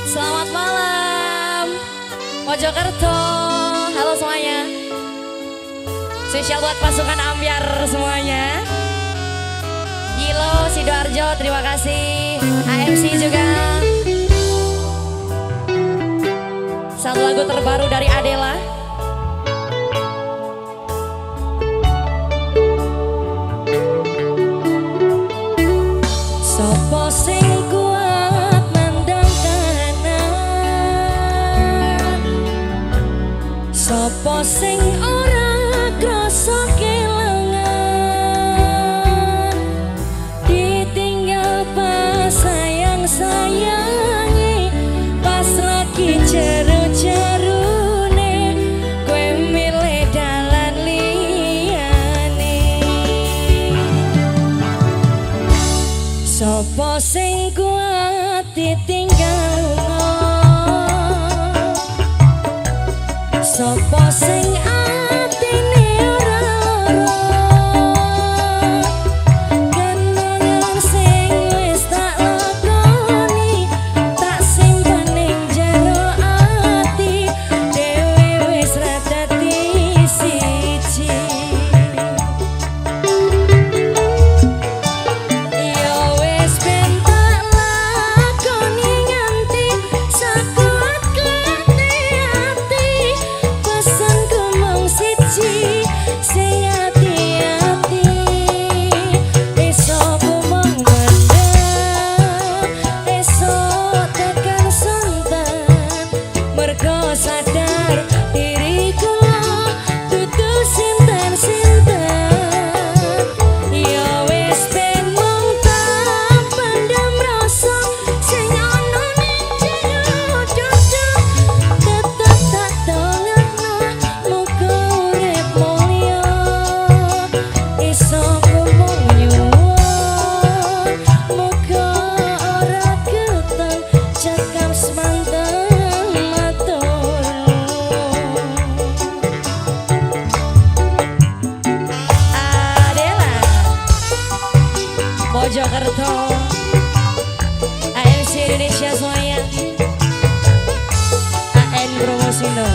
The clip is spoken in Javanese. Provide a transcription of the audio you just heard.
Selamat malam Mojokerto. Halo semuanya. Spesial buat pasukan Ambyar semuanya. Gilo, Sidoarjo, terima kasih. AMC juga. Satu lagu terbaru dari Adela. Sopo sing kuat mandang kanan, sopo sing ora krasa kelangan, ditinggal pas sayang-sayangi, pas lagi jeru-jerune kowe milih dalan liyane. Sopo sing kuat ditinggal lunga, sopo sing atine ora lara, kenangan sing wis tak lakoni, tak simpen ning jero ati, dhewe wis ra dadi siji. Sadar diriku dudu sinten-sinten, ya wis ben mung tak pendem rasa sing ana ning jero dada, tetep tak dongakno muga urip mulya, iso mung nyuwun muga ora ketang cekap semanten. Mojokerto, AMC Indonesia semuanya, AN Promosindo.